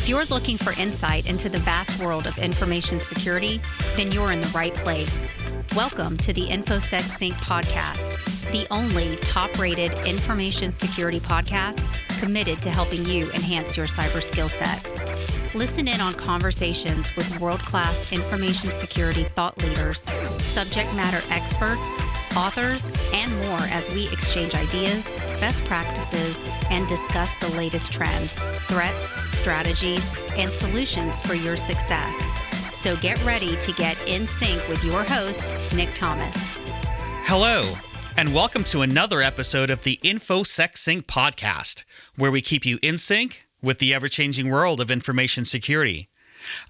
If you're looking for insight into the vast world of information security, then you're in the right place. Welcome to the InfoSecSync podcast, the only top-rated information security podcast committed to helping you enhance your cyber skill set. Listen in on conversations with world-class information security thought leaders, subject matter experts, authors, and more as we exchange ideas, best practices, and discuss the latest trends, threats, strategies, and solutions for your success. So get ready to get in sync with your host, Nick Thomas. Hello, and welcome to another episode of the InfoSecSync podcast, where we keep you in sync with the ever-changing world of information security.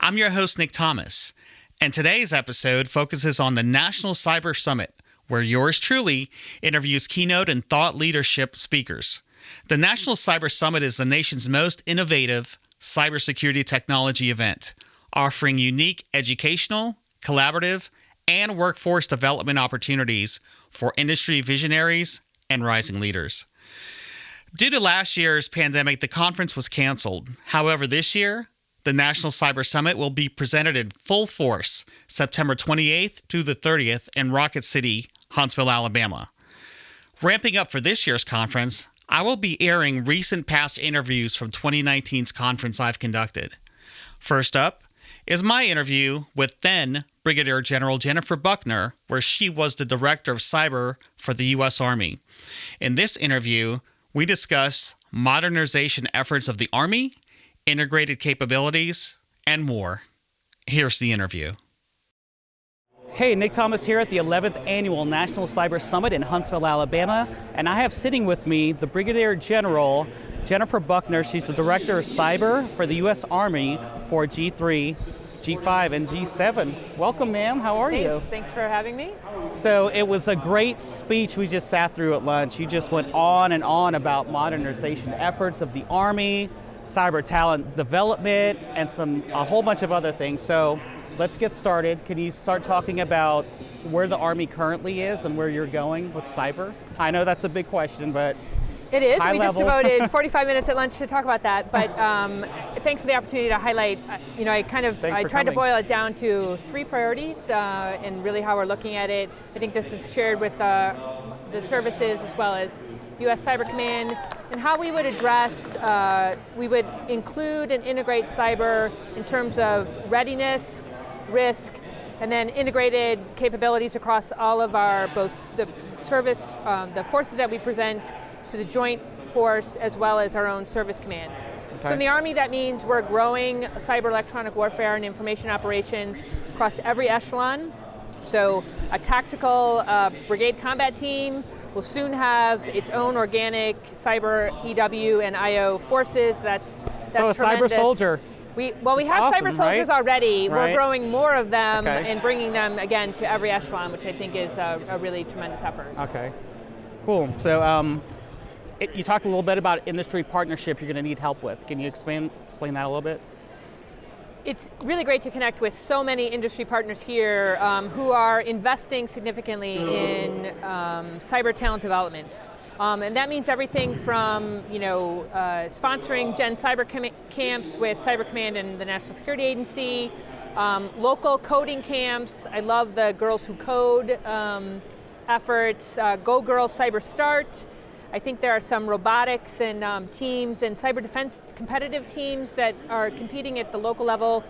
I'm your host, Nick Thomas, and today's episode focuses on the National Cyber Summit, where yours truly interviews keynote and thought leadership speakers. The National Cyber Summit is the nation's most innovative cybersecurity technology event, offering unique educational, collaborative, and workforce development opportunities for industry visionaries and rising leaders. Due to last year's pandemic, the conference was canceled. However, this year, the National Cyber Summit will be presented in full force September 28th through the 30th in Rocket City, Huntsville, Alabama. Ramping up for this year's conference, I will be airing recent past interviews from 2019's conference I've conducted. First up is my interview with then Brigadier General Jennifer Buckner, where she was the Director of Cyber for the U.S. Army. In this interview, we discuss modernization efforts of the Army, integrated capabilities, and more. Here's the interview. Hey, Nick Thomas here at the 11th Annual National Cyber Summit in Huntsville, Alabama, and I have sitting with me the Brigadier General Jennifer Buckner. She's the Director of Cyber for the U.S. Army for G3, G5, and G7. Welcome, ma'am. How are you? Thanks for having me. So it was a great speech we just sat through at lunch. You just went on and on about modernization efforts of the Army, cyber talent development, and a whole bunch of other things. So let's get started. Can you start talking about where the Army currently is and where you're going with cyber? I know that's a big question, but it is. High we level. Just devoted 45 minutes at lunch to talk about that, but thanks for the opportunity to highlight. I tried to boil it down to three priorities and really how we're looking at it. I think this is shared with the services as well as U.S. Cyber Command, and how we would address, we would include and integrate cyber in terms of readiness, risk, and then integrated capabilities across all of our, both the service, the forces that we present to the joint force as well as our own service commands. Okay. So in the Army, that means we're growing cyber electronic warfare and information operations across every echelon. So a tactical brigade combat team will soon have its own organic cyber EW and IO forces. That's so a tremendous. Cyber soldier. We have awesome, cyber soldiers already. Right. We're growing more of them and bringing them again to every echelon, which I think is a really tremendous effort. Okay, cool. So you talked a little bit about industry partnership you're going to need help with. Can you explain that a little bit? It's really great to connect with so many industry partners here who are investing significantly in cyber talent development. And that means everything from sponsoring Gen Cyber camps with Cyber Command and the National Security Agency, local coding camps. I love the Girls Who Code efforts, Go Girls Cyber Start. I think there are some robotics and teams and cyber defense competitive teams that are competing at the local level,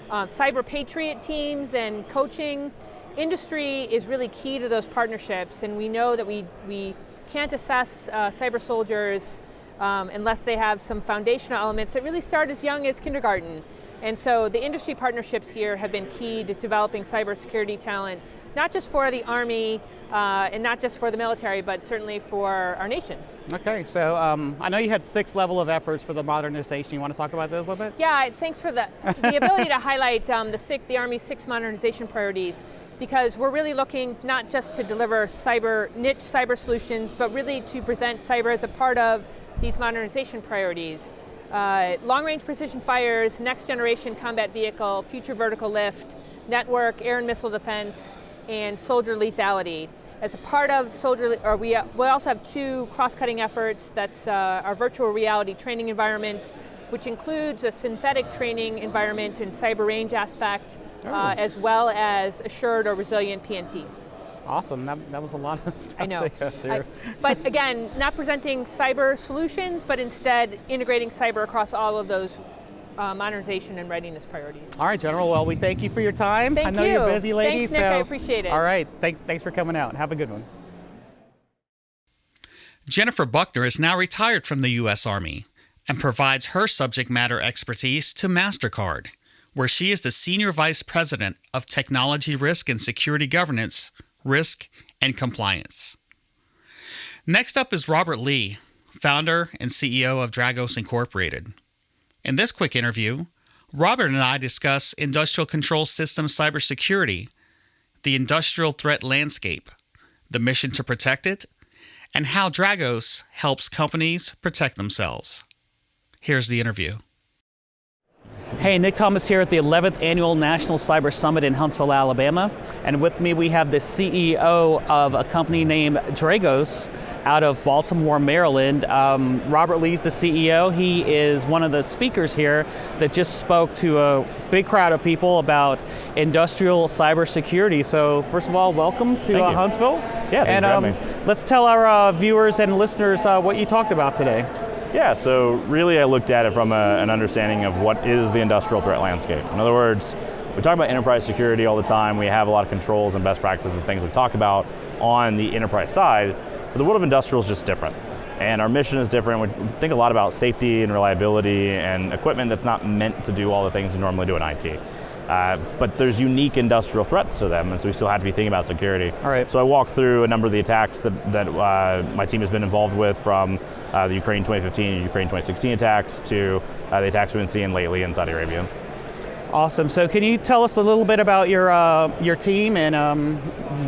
cyber patriot teams and coaching. Industry is really key to those partnerships, and we know that we can't assess cyber soldiers unless they have some foundational elements that really start as young as kindergarten. And so the industry partnerships here have been key to developing cybersecurity talent, not just for the Army and not just for the military, but certainly for our nation. Okay, so I know you had 6 level of efforts for the modernization. You want to talk about those a little bit? Yeah, thanks for the ability to highlight the Army's 6 modernization priorities, because we're really looking not just to deliver niche cyber solutions, but really to present cyber as a part of these modernization priorities. Long-range precision fires, next-generation combat vehicle, future vertical lift, network, air and missile defense, and soldier lethality. As a part of we also have 2 cross-cutting efforts. That's our virtual reality training environment, which includes a synthetic training environment and cyber range aspect, as well as assured or resilient PNT. Awesome, that was a lot of stuff I know. to go through. But again, not presenting cyber solutions, but instead integrating cyber across all of those modernization and readiness priorities. All right, General, well, we thank you for your time. Thank I know you. You're busy, lady. Thanks, Nick, I appreciate it. All right, thanks for coming out. Have a good one. Jennifer Buckner is now retired from the U.S. Army and provides her subject matter expertise to MasterCard, where she is the Senior Vice President of Technology Risk and Security Governance, Risk, and Compliance. Next up is Robert Lee, founder and CEO of Dragos Inc. In this quick interview, Robert and I discuss industrial control system cybersecurity, the industrial threat landscape, the mission to protect it, and how Dragos helps companies protect themselves. Here's the interview. Hey, Nick Thomas here at the 11th Annual National Cyber Summit in Huntsville, Alabama. And with me we have the CEO of a company named Dragos out of Baltimore, Maryland. Robert Lee's the CEO. He is one of the speakers here that just spoke to a big crowd of people about industrial cybersecurity. So first of all, welcome to Huntsville. Yeah, thanks for having me. Let's tell our viewers and listeners what you talked about today. Yeah, so really I looked at it from an understanding of what is the industrial threat landscape. In other words, we talk about enterprise security all the time. We have a lot of controls and best practices and things we talk about on the enterprise side, but the world of industrial is just different. And our mission is different. We think a lot about safety and reliability and equipment that's not meant to do all the things we normally do in IT. But there's unique industrial threats to them, and so we still have to be thinking about security. All right. So I walked through a number of the attacks that my team has been involved with, from the Ukraine 2015 and Ukraine 2016 attacks to the attacks we've been seeing lately in Saudi Arabia. Awesome. So can you tell us a little bit about your team and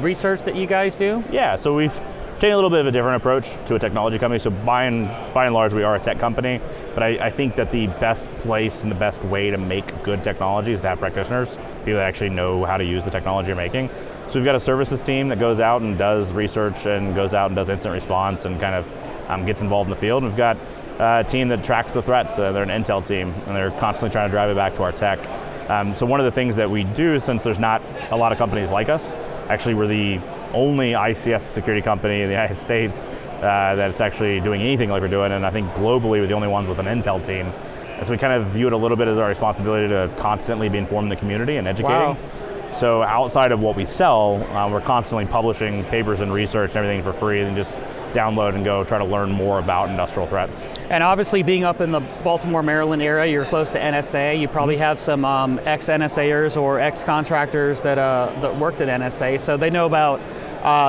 research that you guys do? Yeah, so we've taken a little bit of a different approach to a technology company. So by and large, we are a tech company, but I think that the best place and the best way to make good technology is to have practitioners, people that actually know how to use the technology you're making. So we've got a services team that goes out and does research and goes out and does incident response and kind of gets involved in the field. And we've got a team that tracks the threats. They're an intel team, and they're constantly trying to drive it back to our tech. So one of the things that we do, since there's not a lot of companies like us, actually we're the only ICS security company in the United States that's actually doing anything like we're doing, and I think globally we're the only ones with an intel team. And so we kind of view it a little bit as our responsibility to constantly be informing the community and educating. Wow. So outside of what we sell, we're constantly publishing papers and research and everything for free, and just download and go try to learn more about industrial threats. And obviously being up in the Baltimore, Maryland area, you're close to NSA. You probably have some ex-NSAers or ex-contractors that worked at NSA, so they know about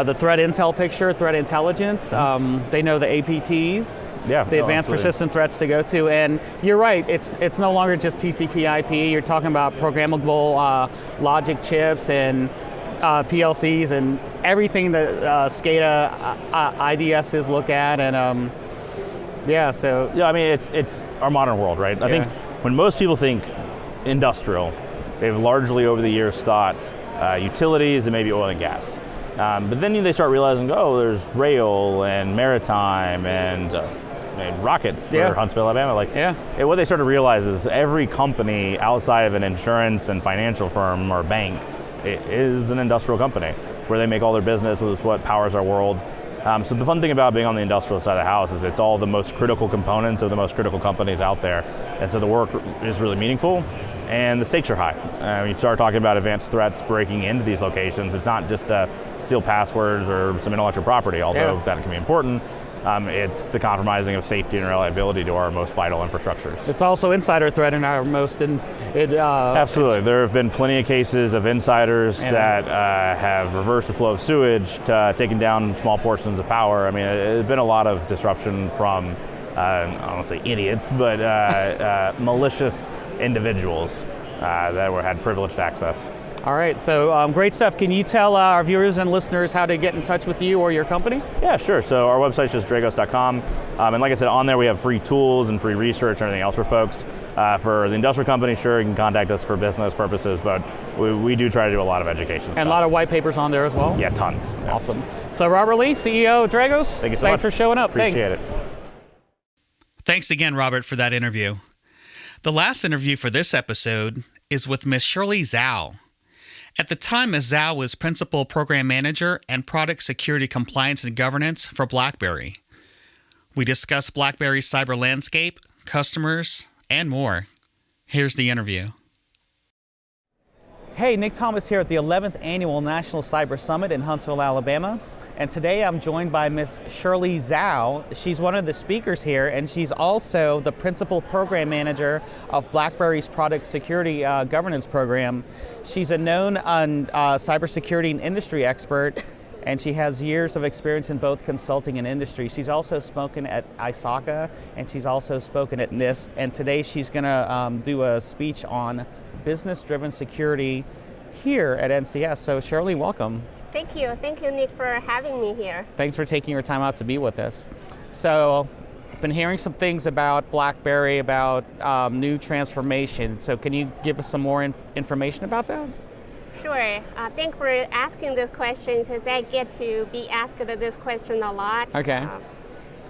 the threat intel picture, threat intelligence. They know the APTs, the advanced persistent threats to go to. And you're right, it's no longer just TCP/IP. You're talking about programmable logic chips and PLCs and everything that SCADA IDSs look at. And I mean, it's our modern world, right? I think when most people think industrial, they've largely over the years thought utilities and maybe oil and gas. But then they start realizing, there's rail and maritime and rockets for Huntsville, Alabama. What they start to realize is every company outside of an insurance and financial firm or bank is an industrial company. It's where they make all their business, with what powers our world. So the fun thing about being on the industrial side of the house is it's all the most critical components of the most critical companies out there. And so the work is really meaningful, and the stakes are high. When you start talking about advanced threats breaking into these locations, it's not just steal passwords or some intellectual property, although that can be important. It's the compromising of safety and reliability to our most vital infrastructures. it's also insider threat in our most Absolutely. There have been plenty of cases of insiders that have reversed the flow of sewage, taken down small portions of power. I mean, there's been a lot of disruption from I don't want to say idiots, but malicious individuals that had privileged access. All right, so great stuff. Can you tell our viewers and listeners how to get in touch with you or your company? Yeah, sure. So our website's just dragos.com. And like I said, on there we have free tools and free research and everything else for folks. For the industrial company, sure, you can contact us for business purposes, but we do try to do a lot of education stuff. And a lot of white papers on there as well? Yeah, tons. Yeah. Awesome. So Robert Lee, CEO of Dragos. Thank you so much. Thanks for showing up. Appreciate it. Thanks again, Robert, for that interview. The last interview for this episode is with Ms. Shirley Zhao. At the time, Ms. Zhao was Principal Program Manager and Product Security Compliance and Governance for Blackberry. We discussed Blackberry's cyber landscape, customers, and more. Here's the interview. Hey, Nick Thomas here at the 11th Annual National Cyber Summit in Huntsville, Alabama. And today I'm joined by Ms. Shirley Zhao. She's one of the speakers here, and she's also the Principal Program Manager of Blackberry's Product Security Governance Program. She's a known cybersecurity and industry expert, and she has years of experience in both consulting and industry. She's also spoken at ISACA, and she's also spoken at NIST, and today she's gonna do a speech on business-driven security here at NCS. So Shirley, welcome. Thank you, Nick, for having me here. Thanks for taking your time out to be with us. So, I've been hearing some things about Blackberry, about new transformation. So can you give us some more information about that? Sure. Thanks for asking this question, because I get to be asked this question a lot. Okay.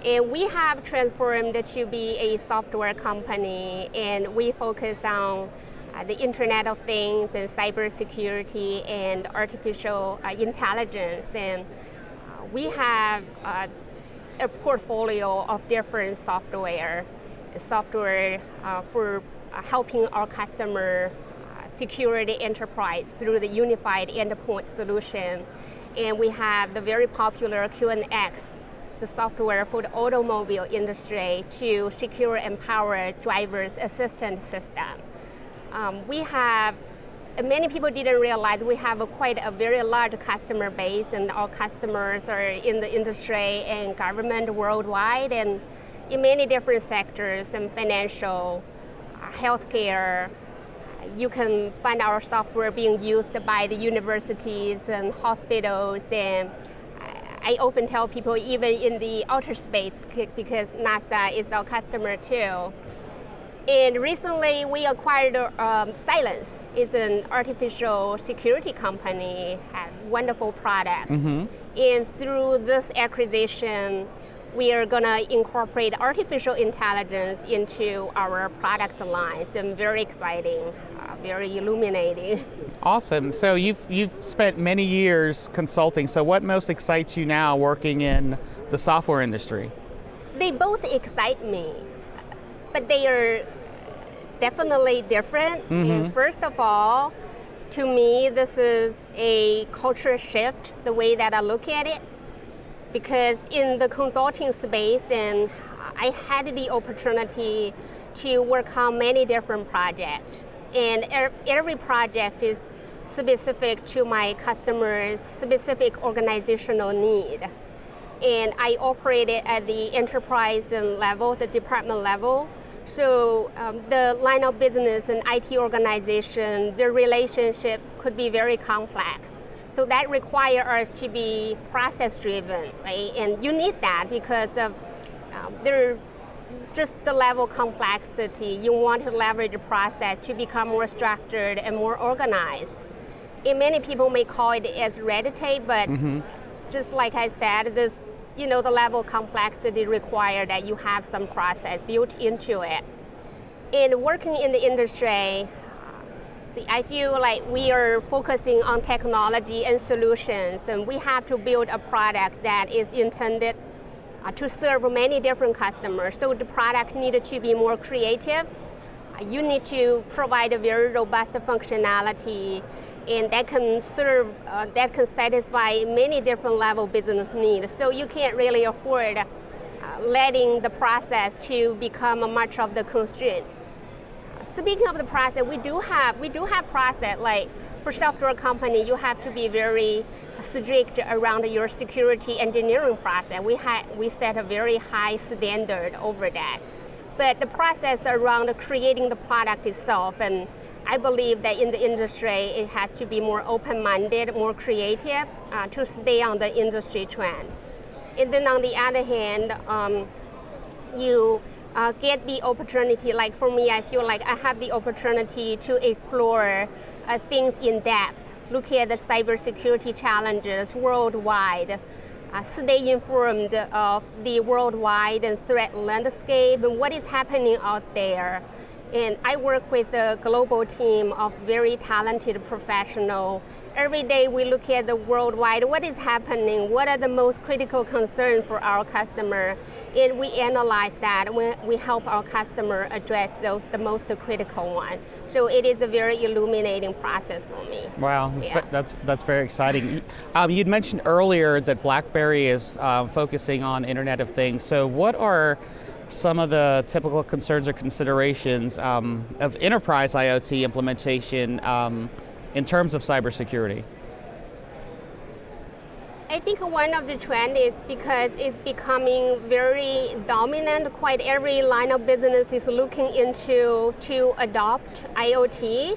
And we have transformed to be a software company, and we focus on the Internet of Things and cybersecurity and artificial intelligence. And we have a portfolio of different software for helping our customer secure the enterprise through the unified endpoint solution. And we have the very popular QNX, the software for the automobile industry to secure and power driver's assistance system. Many people didn't realize we have quite a very large customer base, and our customers are in the industry and government worldwide and in many different sectors, and financial, healthcare. You can find our software being used by the universities and hospitals, and I often tell people even in the outer space, because NASA is our customer too. And recently we acquired Silence. It's an artificial security company, a wonderful product. Mm-hmm. And through this acquisition, we are going to incorporate artificial intelligence into our product lines. And very exciting, very illuminating. Awesome. So you've spent many years consulting. So what most excites you now working in the software industry? They both excite me, but they are definitely different. Mm-hmm. And first of all, to me, this is a culture shift, the way that I look at it. Because in the consulting space, and I had the opportunity to work on many different projects. And every project is specific to my customer's specific organizational need. And I operated at the enterprise level, the department level. So the line of business and IT organization, the relationship could be very complex. So that requires us to be process-driven, right? And you need that because of just the level of complexity. You want to leverage the process to become more structured and more organized. And many people may call it as red tape, but just like I said, the level of complexity requires that you have some process built into it. In working in the industry, I feel like we are focusing on technology and solutions, and we have to build a product that is intended to serve many different customers. So the product needed to be more creative. You need to provide a very robust functionality, and that can satisfy many different level business needs. So you can't really afford letting the process to become much of the constraint. Speaking of the process, we do have process. Like for software company, you have to be very strict around your security engineering process. We set a very high standard over that. But the process around creating the product itself, and I believe that in the industry, it has to be more open-minded, more creative to stay on the industry trend. And then on the other hand, you get the opportunity, like for me, I feel like I have the opportunity to explore things in depth, look at the cybersecurity challenges worldwide, stay informed of the worldwide and threat landscape and what is happening out there, And I work with a global team of very talented professionals. Every day we look at the worldwide, what is happening, what are the most critical concerns for our customer, and we analyze that when we help our customer address the most critical ones. So it is a very illuminating process for me. Wow, that's very exciting. You'd mentioned earlier that Blackberry is focusing on Internet of Things. So what are some of the typical concerns or considerations of enterprise IoT implementation in terms of cybersecurity? I think one of the trends is because it's becoming very dominant. Quite every line of business is looking into to adopt IoT.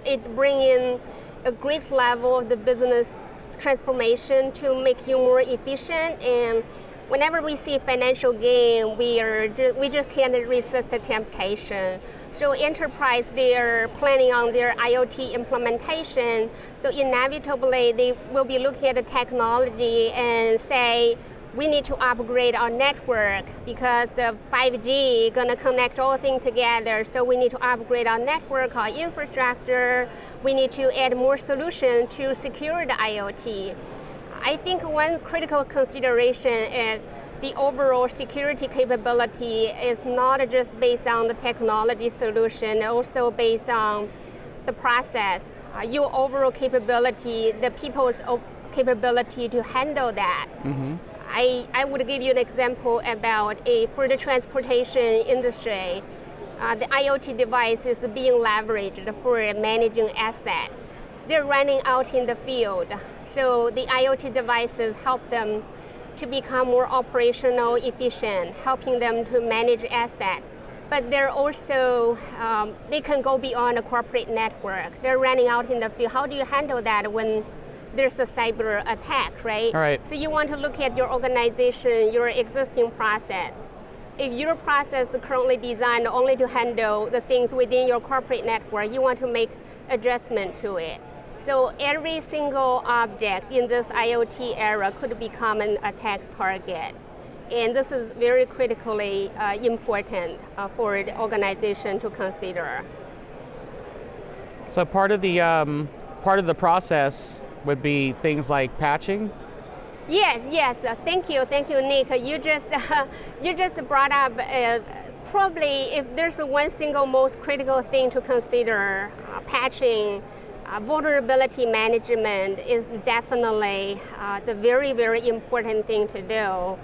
It brings in a great level of the business transformation to make you more efficient. And whenever we see financial gain, we just can't resist the temptation. So enterprise, they're planning on their IoT implementation. So inevitably, they will be looking at the technology and say, we need to upgrade our network because the 5G is going to connect all things together. So we need to upgrade our network, our infrastructure. We need to add more solutions to secure the IoT. I think one critical consideration is the overall security capability is not just based on the technology solution, also based on the process, your overall capability, the people's capability to handle that. Mm-hmm. I would give you an example about for the transportation industry, the IoT device is being leveraged for managing assets. They're running out in the field. So the IoT devices help them to become more operational efficient, helping them to manage assets. But they're also, they can go beyond a corporate network. They're running out in the field. How do you handle that when there's a cyber attack, right? All right. So you want to look at your organization, your existing process. If your process is currently designed only to handle the things within your corporate network, you want to make adjustment to it. So every single object in this IoT era could become an attack target. And this is very critically important for the organization to consider. So part of the process would be things like patching? Yes. Thank you, Nick. You just brought up probably if there's one single most critical thing to consider, patching. Vulnerability management is definitely the very, very important thing to do.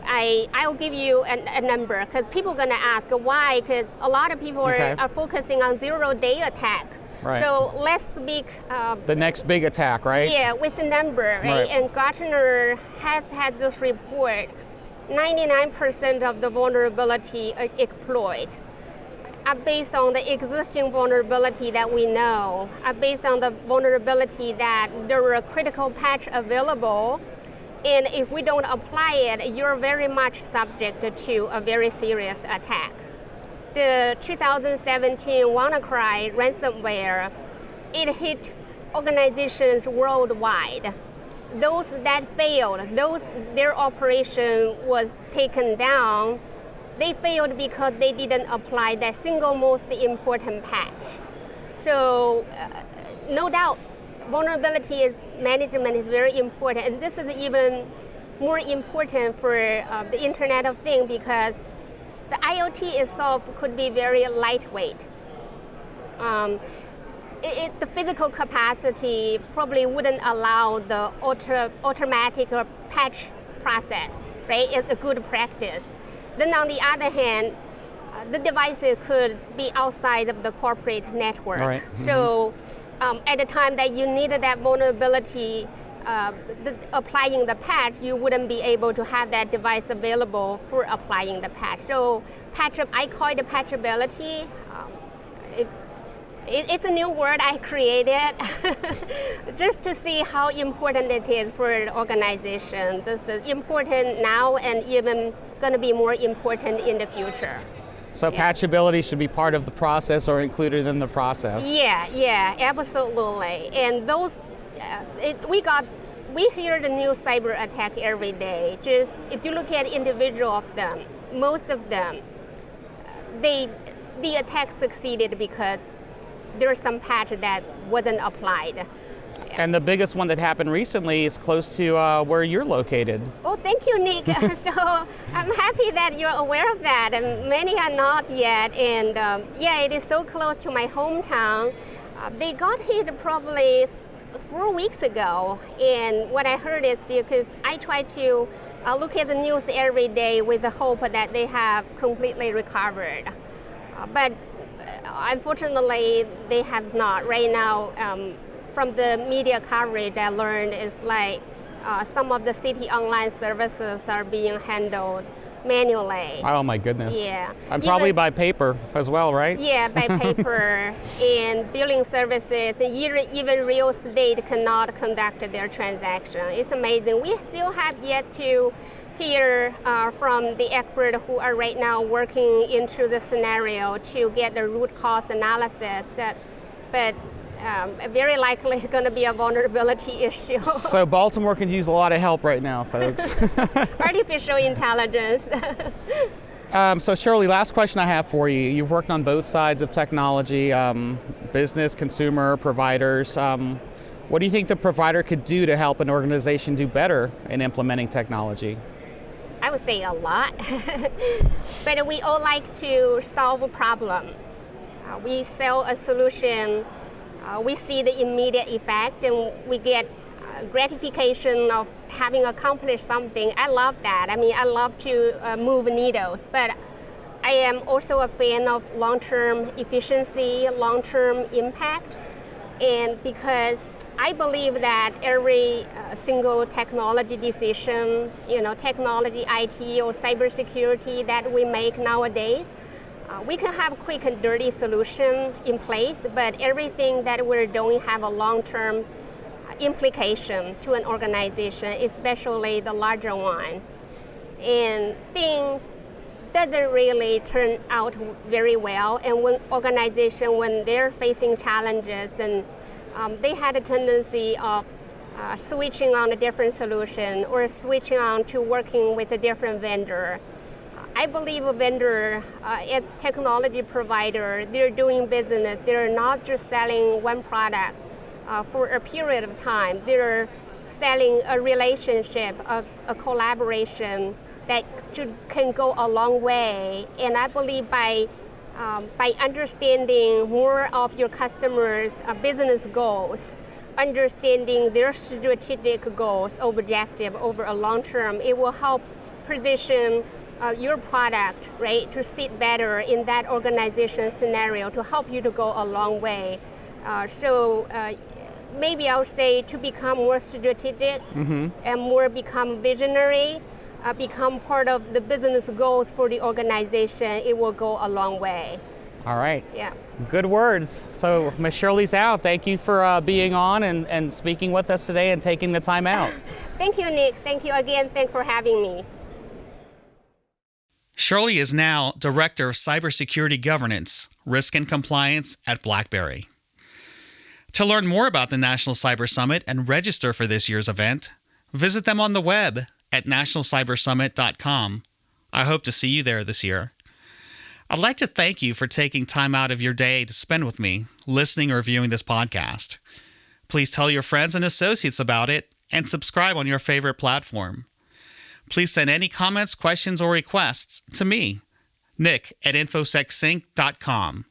I'll give you a number because people are going to ask why, because a lot of people are focusing on zero-day attack. Right. So let's speak the next big attack, right? Yeah, with the number, right? And Gartner has had this report, 99% of the vulnerability exploit are based on the existing vulnerability that we know, are based on the vulnerability that there were a critical patch available, and if we don't apply it, you're very much subject to a very serious attack. The 2017 WannaCry ransomware, it hit organizations worldwide. Those that failed, their operation was taken down, they failed because they didn't apply that single most important patch. So no doubt, vulnerability management is very important, and this is even more important for the Internet of Things because the IoT itself could be very lightweight. The physical capacity probably wouldn't allow the automatic or patch process, right? It's a good practice. Then on the other hand, the devices could be outside of the corporate network. Right. Mm-hmm. So at the time that you needed that vulnerability, applying the patch, you wouldn't be able to have that device available for applying the patch. So I call it patchability. It's a new word I created just to see how important it is for the organization. This is important now and even going to be more important in the future. So patchability should be part of the process or included in the process? Yeah, absolutely. And those, we hear the new cyber attack every day. Just if you look at individual of them, most of them, the attack succeeded because there's some patch that wasn't applied. And the biggest one that happened recently is close to where you're located. Oh, thank you, Nick. So I'm happy that you're aware of that, and many are not yet. And it is so close to my hometown. They got hit probably 4 weeks ago, and what I heard is because I try to look at the news every day with the hope that they have completely recovered. But unfortunately, they have not. Right now, from the media coverage, I learned is like some of the city online services are being handled manually. Oh my goodness. Yeah. And probably by paper as well, right? Yeah, by paper. And billing services, even real estate cannot conduct their transaction. It's amazing. We still have yet to hear from the experts who are right now working into the scenario to get the root cause analysis. But very likely it's going to be a vulnerability issue. So Baltimore could use a lot of help right now, folks. Artificial intelligence. So Shirley, last question I have for you. You've worked on both sides of technology, business, consumer, providers. What do you think the provider could do to help an organization do better in implementing technology? I would say a lot. But we all like to solve a problem. We sell a solution. We see the immediate effect and we get gratification of having accomplished something. I love that. I mean, I love to move needles, but I am also a fan of long-term efficiency, long-term impact, and because I believe that every single technology decision, technology, IT, or cybersecurity that we make nowadays, we can have quick and dirty solution in place, but everything that we're doing have a long-term implication to an organization, especially the larger one. And things doesn't really turn out very well. And when organization, when they're facing challenges, then they had a tendency of switching on a different solution or switching on to working with a different vendor. I believe a vendor, a technology provider, they're doing business. They're not just selling one product for a period of time. They're selling a relationship, a collaboration that can go a long way. And I believe by understanding more of your customers' business goals, understanding their strategic goals, objective over a long term, it will help position your product, right, to sit better in that organization scenario, to help you to go a long way. So maybe I would say to become more strategic and more become visionary, become part of the business goals for the organization, it will go a long way. All right. Yeah. Good words. So Ms. Shirley Zhao, thank you for being on and speaking with us today and taking the time out. Thank you, Nick. Thank you again. Thanks for having me. Shirley is now Director of Cybersecurity Governance, Risk and Compliance at Blackberry. To learn more about the National Cyber Summit and register for this year's event, visit them on the web at nationalcybersummit.com. I hope to see you there this year. I'd like to thank you for taking time out of your day to spend with me, listening or viewing this podcast. Please tell your friends and associates about it and subscribe on your favorite platform. Please send any comments, questions, or requests to me, Nick at InfoSecSync.com.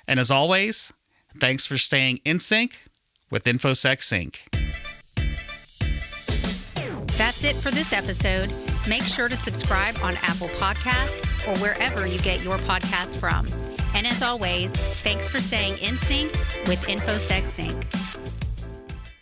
And as always, thanks for staying in sync with InfoSecSync. That's it for this episode. Make sure to subscribe on Apple Podcasts or wherever you get your podcasts from. And as always, thanks for staying in sync with InfoSecSync.